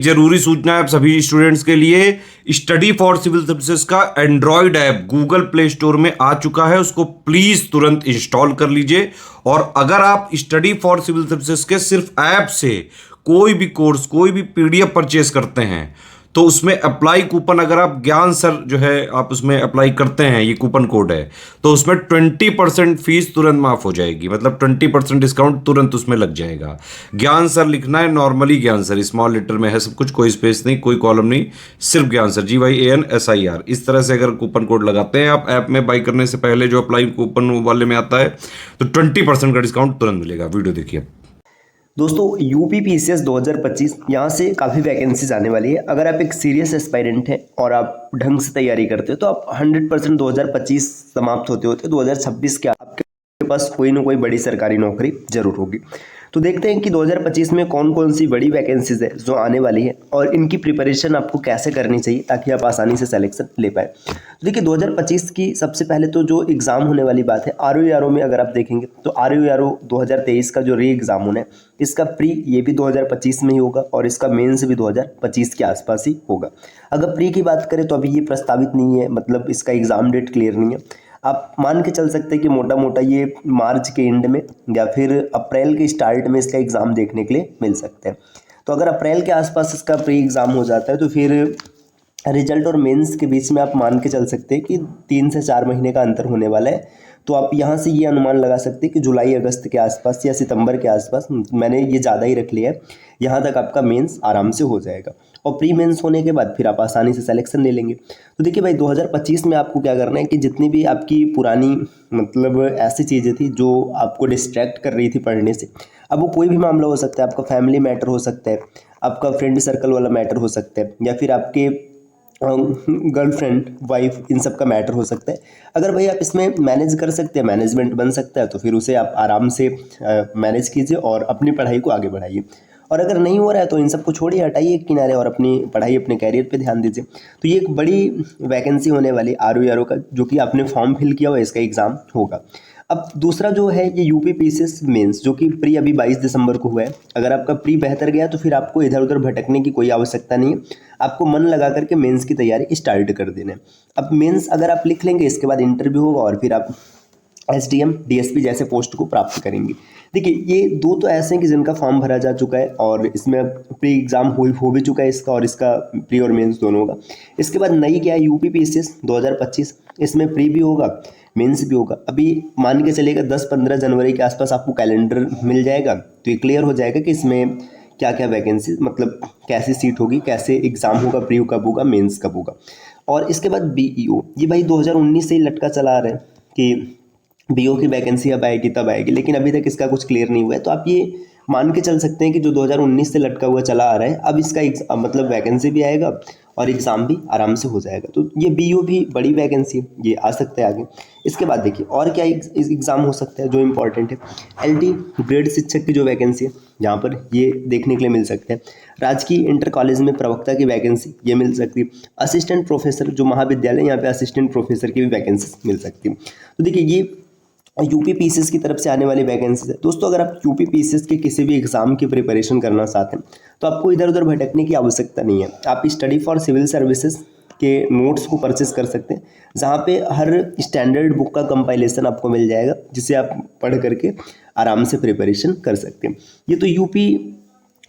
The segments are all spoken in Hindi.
जरूरी सूचना है आप सभी स्टूडेंट्स के लिए। स्टडी फॉर सिविल सर्विसेज का Android app Google play store में आ चुका है, उसको प्लीज तुरंत इंस्टॉल कर लीजिए। और अगर आप स्टडी फॉर सिविल सर्विसेज के सिर्फ ऐप से कोई भी कोर्स, कोई भी पीडीएफ परचेस करते हैं तो उसमें अप्लाई कूपन, अगर आप ज्ञान सर जो है आप उसमें अप्लाई करते हैं, ये कूपन कोड है, तो उसमें 20% फीस तुरंत माफ हो जाएगी। मतलब 20% डिस्काउंट तुरंत उसमें लग जाएगा। ज्ञान सर लिखना है, नॉर्मली ज्ञान सर, स्मॉल लेटर में है सब कुछ, कोई स्पेस नहीं, कोई कॉलम नहीं, सिर्फ ज्ञान सर, GYANSIR। इस तरह से अगर कूपन कोड लगाते हैं आप ऐप में बाई करने से पहले, जो अप्लाई कूपन वाले में आता है, तो 20% का डिस्काउंट तुरंत मिलेगा। वीडियो देखिए। दोस्तों यूपी पीसीएस 2025 यहाँ से काफ़ी वैकेंसीज आने वाली है। अगर आप एक सीरियस एस्पायरेंट हैं और आप ढंग से तैयारी करते हो तो आप 100% 2025 समाप्त होते होते 2026 के आपके पास कोई ना कोई बड़ी सरकारी नौकरी जरूर होगी। तो देखते हैं कि 2025 में कौन कौन सी बड़ी वैकेंसीज है जो आने वाली है और इनकी प्रिपरेशन आपको कैसे करनी चाहिए ताकि आप आसानी से सिलेक्शन ले पाए। तो देखिए 2025 की सबसे पहले तो जो एग्ज़ाम होने वाली बात है, RO में अगर आप देखेंगे तो RO 2023 का जो री एग्ज़ाम होना है, इसका प्री ये भी 2025 में ही होगा और इसका मेंस भी 2025 के आसपास ही होगा। अगर प्री की बात करें तो अभी ये प्रस्तावित नहीं है, मतलब इसका एग्ज़ाम डेट क्लियर नहीं है। आप मान के चल सकते हैं कि मोटा मोटा ये मार्च के एंड में या फिर अप्रैल के स्टार्ट में इसका एग्ज़ाम देखने के लिए मिल सकते हैं। तो अगर अप्रैल के आसपास इसका प्री एग्ज़ाम हो जाता है तो फिर रिजल्ट और मेंस के बीच में आप मान के चल सकते हैं कि 3 से 4 महीने का अंतर होने वाला है। तो आप यहाँ से ये अनुमान लगा सकते हैं कि जुलाई अगस्त के आसपास या सितंबर के आसपास, मैंने ये ज़्यादा ही रख लिया है, यहाँ तक आपका मेंस आराम से हो जाएगा। और प्री मेंस होने के बाद फिर आप आसानी से सिलेक्शन ले लेंगे। तो देखिए भाई 2025 में आपको क्या करना है कि जितनी भी आपकी पुरानी मतलब ऐसी चीज़ें थी जो आपको डिस्ट्रैक्ट कर रही थी पढ़ने से, अब वो कोई भी मामला हो सकता है, आपका फैमिली मैटर हो सकता है, आपका फ्रेंड सर्कल वाला मैटर हो सकता है, या फिर आपके गर्लफ्रेंड वाइफ, इन सब का मैटर हो सकता है। अगर भाई आप इसमें मैनेज कर सकते हैं, मैनेजमेंट बन सकता है, तो फिर उसे आप आराम से मैनेज कीजिए और अपनी पढ़ाई को आगे बढ़ाइए। और अगर नहीं हो रहा है तो इन सब को छोड़िए, हटाइए एक किनारे और अपनी पढ़ाई, अपने कैरियर पे ध्यान दीजिए। तो ये एक बड़ी वैकेंसी होने वाली RO का, जो कि आपने फॉर्म फिल किया हुआ है, इसका एग्ज़ाम होगा। अब दूसरा जो है ये यूपी पीसीएस मेंस, जो कि प्री अभी 22 दिसंबर को हुआ है। अगर आपका प्री बेहतर गया तो फिर आपको इधर उधर भटकने की कोई आवश्यकता नहीं है, आपको मन लगा करके मेंस की तैयारी स्टार्ट कर देना है। अब मेंस अगर आप लिख लेंगे, इसके बाद इंटरव्यू होगा और फिर आप SDM DSP जैसे पोस्ट को प्राप्त करेंगे। देखिए ये दो तो ऐसे हैं कि जिनका फॉर्म भरा जा चुका है और इसमें प्री एग्ज़ाम हो भी चुका है इसका, और इसका प्री और मेंस दोनों होगा। इसके बाद नई क्या है, यूपी पीसीएस 2025, इसमें प्री भी होगा, मेंस भी होगा। अभी मान के चलिएगा 10-15 जनवरी के आसपास आपको कैलेंडर मिल जाएगा, तो ये क्लियर हो जाएगा कि इसमें क्या क्या वैकेंसी, मतलब कैसी सीट होगी, कैसे एग्ज़ाम होगा, प्री कब होगा, मेंस कब होगा। और इसके बाद BEO, ये भाई 2019 से ही लटका चला आ रहा है कि BO की वैकेंसी अब आएगी तब आएगी, लेकिन अभी तक इसका कुछ क्लियर नहीं हुआ है। तो आप ये मान के चल सकते हैं कि जो 2019 से लटका हुआ चला आ रहा है, अब इसका मतलब वैकेंसी भी आएगा और एग्ज़ाम भी आराम से हो जाएगा। तो ये BO भी बड़ी वैकेंसी है, ये आ सकता है आगे। इसके बाद देखिए और क्या एग्ज़ाम हो सकता है जो इम्पोर्टेंट है, LD ग्रेड शिक्षक की जो वैकेंसी है, यहाँ पर ये देखने के लिए मिल सकते हैं। राजकीय इंटर कॉलेज में प्रवक्ता की वैकेंसी ये मिल सकती है। असिस्टेंट प्रोफेसर जो महाविद्यालय, यहाँ पे असिस्टेंट प्रोफेसर की भी वैकेंसी मिल सकती है। तो देखिए ये यूपी पीसीएस की तरफ से आने वाली वैकेंसीज है। दोस्तों अगर आप यूपी पीसीएस के किसी भी एग्जाम की प्रिपरेशन करना चाहते हैं तो आपको इधर उधर भटकने की आवश्यकता नहीं है। आप स्टडी फॉर सिविल सर्विसेज के नोट्स को परचेस कर सकते हैं, जहाँ पे हर स्टैंडर्ड बुक का कंपाइलेशन आपको मिल जाएगा, जिसे आप पढ़ करके आराम से प्रिपरेशन कर सकते हैं। ये तो यूपी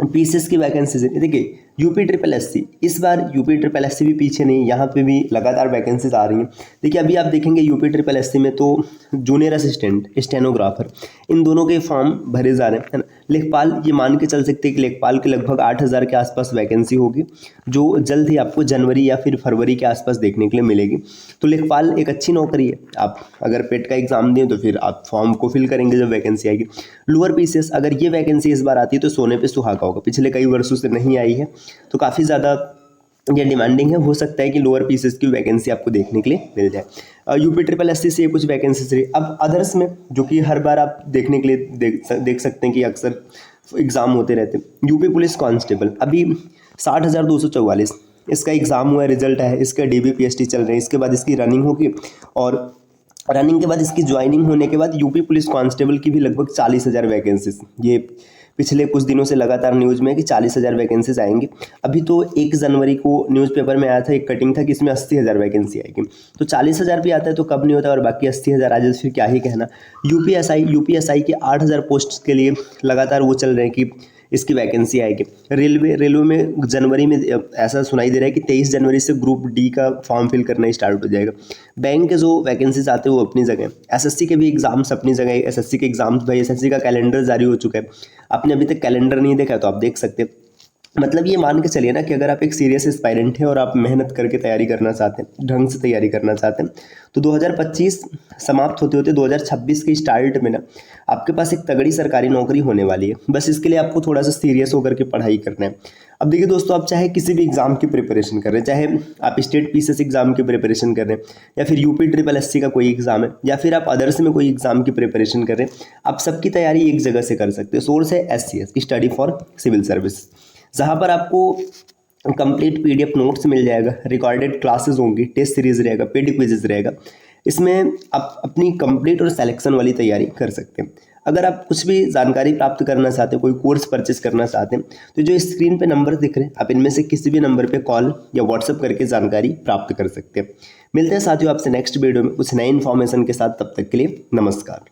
पीसीएस की वैकेंसीज है। देखिए UP SSC, इस बार UP SSC भी पीछे नहीं, यहाँ पे भी लगातार वैकेंसीज आ रही हैं। देखिए अभी आप देखेंगे UP SSC में तो जूनियर असिस्टेंट, स्टेनोग्राफर, इन दोनों के फॉर्म भरे जा रहे हैं, है ना। लेखपाल, ये मान के चल सकते हैं कि लेखपाल के लगभग 8,000 के आसपास वैकेंसी होगी, जो जल्द ही आपको जनवरी या फिर फरवरी के आसपास देखने के लिए मिलेगी। तो लेखपाल एक अच्छी नौकरी है, आप अगर पेट का एग्जाम दें तो फिर आप फॉर्म को फिल करेंगे जब वैकेंसी आएगी। लोअर पीसीएस, अगर ये वैकेंसी इस बार आती है तो सोने पे सुहागा होगा, पिछले कई वर्षों से नहीं आई है तो काफ़ी ज़्यादा ये डिमांडिंग है। हो सकता है कि लोअर पीसीएस की वैकेंसी आपको देखने के लिए मिल जाए। UP SSC से ये कुछ वैकेंसीज रही। अब अदर्स में, जो कि हर बार आप देखने के लिए देख सकते हैं कि अक्सर एग्ज़ाम होते रहते हैं। यूपी पुलिस कांस्टेबल, अभी 60,244 इसका एग्ज़ाम हुआ है, रिजल्ट है, इसका DBPST चल रहे हैं, इसके बाद इसकी रनिंग होगी और रनिंग के बाद इसकी ज्वाइनिंग होने के बाद यूपी पुलिस कांस्टेबल की भी लगभग 40,000 वैकेंसीज ये पिछले कुछ दिनों से लगातार न्यूज़ में कि 40,000 वैकेंसीज आएंगी। अभी तो 1 जनवरी को न्यूज़पेपर में आया था, एक कटिंग था कि इसमें 80,000 वैकेंसी आएगी। तो 40,000 भी आता है तो कब नहीं होता, और बाकी 80,000 आ जाए तो फिर क्या ही कहना। यूपीएसआई के 8,000 पोस्ट के लिए लगातार वो चल रहे हैं कि इसकी वैकेंसी आएगी। रेलवे में जनवरी में ऐसा सुनाई दे रहा है कि 23 जनवरी से ग्रुप डी का फॉर्म फिल करना स्टार्ट हो जाएगा। बैंक के जो वैकेंसीज आते हैं वो अपनी जगह, एसएससी के भी एग्जाम्स अपनी जगह। एसएससी के एग्जाम्स भाई, एसएससी का कैलेंडर जारी हो चुका है। आपने अभी तक कैलेंडर नहीं देखा है तो आप देख सकते हैं। मतलब ये मान के चलिए ना कि अगर आप एक सीरियस एस्पायरेंट हैं और आप मेहनत करके तैयारी करना चाहते हैं, ढंग से तैयारी करना चाहते हैं, तो 2025 समाप्त होते होते 2026 के स्टार्ट में ना आपके पास एक तगड़ी सरकारी नौकरी होने वाली है। बस इसके लिए आपको थोड़ा सा सीरियस होकर के पढ़ाई करना है। अब देखिए दोस्तों, आप चाहे किसी भी एग्जाम की प्रिपरेशन कर रहे हैं, चाहे आप स्टेट पीसीएस एग्जाम की प्रिपरेशन कर रहे हैं, या फिर यूपी ट्रिपल एससी का कोई एग्जाम है, या फिर आप अदर्स में कोई एग्जाम की प्रिपरेशन कर रहे हैं, आप सबकी तैयारी एक जगह से कर सकते हो। सोर्स है SCS, study for civil service, जहाँ पर आपको कंप्लीट PDF नोट्स मिल जाएगा, रिकॉर्डेड क्लासेस होंगी, टेस्ट सीरीज रहेगा, पेड क्विजेज रहेगा। इसमें आप अपनी कंप्लीट और सिलेक्शन वाली तैयारी कर सकते हैं। अगर आप कुछ भी जानकारी प्राप्त करना चाहते हैं, कोई कोर्स परचेस करना चाहते हैं, तो जो स्क्रीन पे नंबर दिख रहे हैं, आप इनमें से किसी भी नंबर पे कॉल या व्हाट्सएप करके जानकारी प्राप्त कर सकते हैं। मिलते हैं साथियों आपसे नेक्स्ट वीडियो में कुछ नई इन्फॉर्मेशन के साथ। तब तक के लिए नमस्कार।